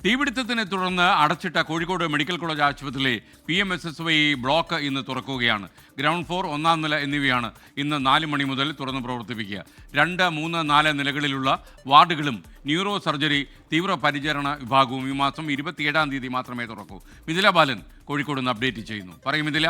തീപിടുത്തത്തിനെ തുടർന്ന് അടച്ചിട്ട Kozhikode medical college ആശുപത്രിയിലെ PMSSY ബ്ലോക്ക് ഇന്ന് തുറക്കുകയാണ്. ഗ്രൗണ്ട് ഫ്ലോർ, ഒന്നാം നില എന്നിവയാണ് ഇന്ന് 4 മണി മുതൽ തുറന്ന് പ്രവർത്തിപ്പിക്കുക. 2, 3, 4 നിലകളിലുള്ള വാർഡുകളും ന്യൂറോ സർജറി തീവ്രപരിചരണ വിഭാഗവും ഈ മാസം 27-ാം തീയതി മാത്രമേ തുറക്കൂ. മിഥില ബാലൻ കോഴിക്കോട് നിന്ന് അപ്ഡേറ്റ് ചെയ്യുന്നു. പറയും മിഥില.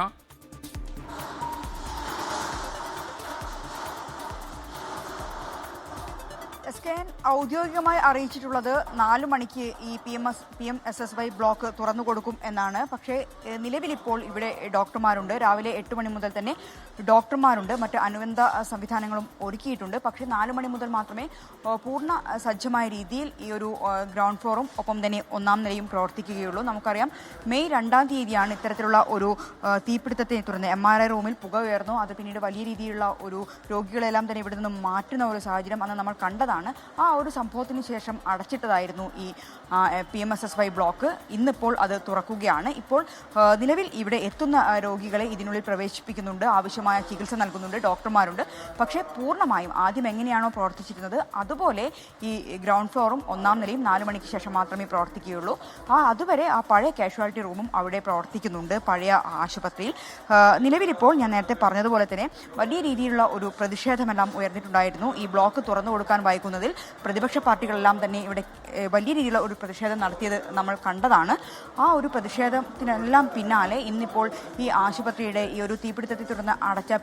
ഔദ്യോഗികമായി അറിയിച്ചിട്ടുള്ളത് 4 മണിക്ക് ഈ PMSSY ബ്ലോക്ക് തുറന്നു കൊടുക്കും എന്നാണ്. പക്ഷേ നിലവിലിപ്പോൾ ഇവിടെ ഡോക്ടർമാരുണ്ട്. രാവിലെ 8 മണി മുതൽ തന്നെ ഡോക്ടർമാരുണ്ട്. മറ്റ് അനുബന്ധ സംവിധാനങ്ങളും ഒരുക്കിയിട്ടുണ്ട്. പക്ഷേ 4 മണി മുതൽ മാത്രമേ പൂർണ്ണ സജ്ജമായ രീതിയിൽ ഈ ഒരു ഗ്രൗണ്ട് ഫ്ലോറും ഒപ്പം തന്നെ ഒന്നാം നിലയും പ്രവർത്തിക്കുകയുള്ളൂ. നമുക്കറിയാം, മെയ് 2-ാം തീയതിയാണ് ഇത്തരത്തിലുള്ള ഒരു തീപിടുത്തത്തെ തുടർന്ന് MRI റൂമിൽ പുക ഉയർന്നു. അത് പിന്നീട് വലിയ രീതിയിലുള്ള ഒരു രോഗികളെല്ലാം തന്നെ ഇവിടെ നിന്ന് മാറ്റുന്ന ഒരു സാഹചര്യം അന്ന് നമ്മൾ കണ്ടതാണ്. ആ ഒരു സംഭവത്തിന് ശേഷം അടച്ചിട്ടതായിരുന്നു ഈ PMSSY ബ്ലോക്ക്. ഇന്നിപ്പോൾ അത് തുറക്കുകയാണ്. ഇപ്പോൾ നിലവിൽ ഇവിടെ എത്തുന്ന രോഗികളെ ഇതിനുള്ളിൽ പ്രവേശിപ്പിക്കുന്നുണ്ട്, ആവശ്യമായ ചികിത്സ നൽകുന്നുണ്ട്, ഡോക്ടർമാരുണ്ട്. പക്ഷേ പൂർണ്ണമായും ആദ്യം എങ്ങനെയാണോ പ്രവർത്തിച്ചിരുന്നത് അതുപോലെ ഈ ഗ്രൗണ്ട് ഫ്ലോറും ഒന്നാം നിലയും 4 മണിക്ക് ശേഷം മാത്രമേ പ്രവർത്തിക്കുകയുള്ളൂ. അതുവരെ ആ പഴയ കാഷ്വാലിറ്റി റൂമും അവിടെ പ്രവർത്തിക്കുന്നുണ്ട്, പഴയ ആശുപത്രിയിൽ. നിലവിലിപ്പോൾ ഞാൻ നേരത്തെ പറഞ്ഞതുപോലെ തന്നെ വലിയ രീതിയിലുള്ള ഒരു പ്രതിഷേധമെല്ലാം ഉയർന്നിട്ടുണ്ടായിരുന്നു. ഈ ബ്ലോക്ക് തുറന്നു കൊടുക്കാൻ വൈകുന്നതിൽ പ്രതിപക്ഷ പാർട്ടികളെല്ലാം തന്നെ ഇവിടെ വലിയ രീതിയിലുള്ള ഒരു പ്രതിഷേധം നടത്തിയത് നമ്മൾ കണ്ടതാണ്. ആ ഒരു പ്രതിഷേധത്തിനെല്ലാം പിന്നാലെ ഇന്നിപ്പോൾ ഈ ആശുപത്രിയുടെ ഈ ഒരു തീപിടുത്തത്തെ തുടർന്ന് അടച്ച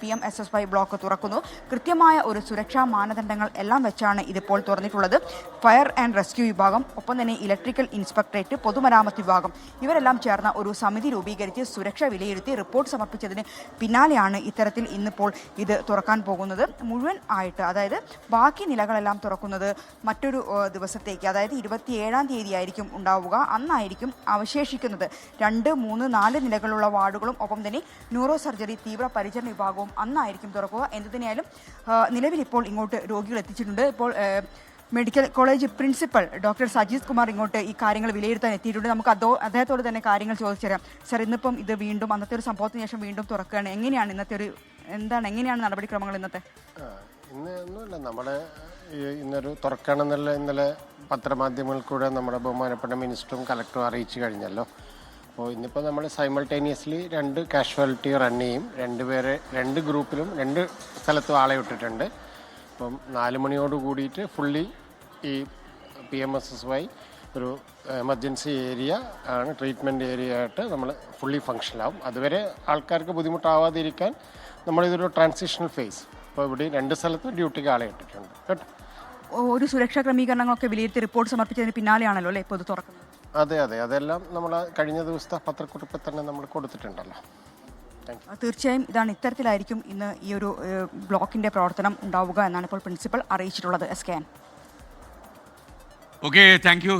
PMSSY ബ്ലോക്ക് തുറക്കുന്നു. കൃത്യമായ ഒരു സുരക്ഷാ മാനദണ്ഡങ്ങൾ എല്ലാം വെച്ചാണ് ഇതിപ്പോൾ തുറന്നിട്ടുള്ളത്. ഫയർ ആൻഡ് റെസ്ക്യൂ വിഭാഗം, ഒപ്പം തന്നെ ഇലക്ട്രിക്കൽ ഇൻസ്പെക്ടറേറ്റ്, പൊതുമരാമത്ത് വിഭാഗം ഇവരെല്ലാം ചേർന്ന ഒരു സമിതി രൂപീകരിച്ച് സുരക്ഷ വിലയിരുത്തി റിപ്പോർട്ട് സമർപ്പിച്ചതിന് പിന്നാലെയാണ് ഇത്തരത്തിൽ ഇന്നിപ്പോൾ ഇത് തുറക്കാൻ പോകുന്നത്. മുഴുവൻ ആയിട്ട്, അതായത് ബാക്കി നിലകളെല്ലാം തുറക്കുന്നത് മറ്റൊരു ദിവസത്തേക്ക്, അതായത് 27-ാം തീയതി ആയിരിക്കും ഉണ്ടാവുക. അന്നായിരിക്കും അവശേഷിക്കുന്നത് 2, 3, 4 നിലകളുള്ള വാർഡുകളും ഒപ്പം തന്നെ ന്യൂറോ സർജറി തീവ്ര പരിചരണ വിഭാഗവും അന്നായിരിക്കും തുറക്കുക. എന്തു തന്നെയായാലും നിലവിലിപ്പോൾ ഇങ്ങോട്ട് രോഗികൾ എത്തിച്ചിട്ടുണ്ട്. ഇപ്പോൾ medical college principal doctor Sajeeth Kumar ഇങ്ങോട്ട് ഈ കാര്യങ്ങൾ വിലയിരുത്താൻ എത്തിയിട്ടുണ്ട്. നമുക്ക് അദ്ദേഹത്തോട് തന്നെ കാര്യങ്ങൾ ചോദിച്ചുതരാം. സർ, ഇന്നിപ്പം ഇത് വീണ്ടും അന്നത്തെ ഒരു സംഭവത്തിന് ശേഷം വീണ്ടും തുറക്കുകയാണ്. എങ്ങനെയാണ് എങ്ങനെയാണ് നടപടിക്രമങ്ങൾ ഇന്നത്തെ? ഇന്ന് ഒന്നുമില്ല, നമ്മുടെ ഇന്നൊരു തുറക്കണമെന്നുള്ള ഇന്നലെ പത്രമാധ്യമങ്ങളിൽ കൂടെ നമ്മുടെ ബഹുമാനപ്പെട്ട മിനിസ്റ്ററും കളക്ടറും അറിയിച്ചു കഴിഞ്ഞല്ലോ. അപ്പോൾ ഇന്നിപ്പോൾ നമ്മൾ സൈമൾട്ടേനിയസ്ലി 2 കാഷ്വാലിറ്റി റൺ ചെയ്യും. 2 ഗ്രൂപ്പിലും 2 സ്ഥലത്തും ആളെ വിട്ടിട്ടുണ്ട്. അപ്പം 4 മണിയോട് കൂടിയിട്ട് ഫുള്ളി ഈ PMSSY ഒരു എമർജൻസി ഏരിയ ആണ്, ട്രീറ്റ്മെൻറ്റ് ഏരിയ ആയിട്ട് നമ്മൾ ഫുള്ളി ഫങ്ഷനാവും. അതുവരെ ആൾക്കാർക്ക് ബുദ്ധിമുട്ടാവാതിരിക്കാൻ നമ്മളിതൊരു ട്രാൻസിഷണൽ ഫേസ്. അപ്പോൾ ഇവിടെ 2 സ്ഥലത്തും ഡ്യൂട്ടിക്ക് ആളെ ഇട്ടിട്ടുണ്ട് കേട്ടോ. ഒരു സുരക്ഷാ ക്രമീകരണങ്ങളൊക്കെ വിലയിരുത്തി റിപ്പോർട്ട് സമർപ്പിച്ചതിന് പിന്നാലെയാണല്ലോ അല്ലേ ഇപ്പോൾ ഇത് തുറക്കുന്നത്? അതെ, അതെല്ലാം നമ്മൾ കഴിഞ്ഞ ദിവസത്തെ പത്രക്കുറിപ്പിൽ തന്നെ നമ്മൾ കൊടുത്തിട്ടുണ്ടല്ലോ. തീർച്ചയായും ഇതാണ്, ഇത്തരത്തിലായിരിക്കും ഇന്ന് ഈ ഒരു ബ്ലോക്കിന്റെ പ്രവർത്തനം ഉണ്ടാവുക എന്നാണ് ഇപ്പോൾ പ്രിൻസിപ്പൽ അറിയിച്ചിട്ടുള്ളത്. SKN. Okay, thank U.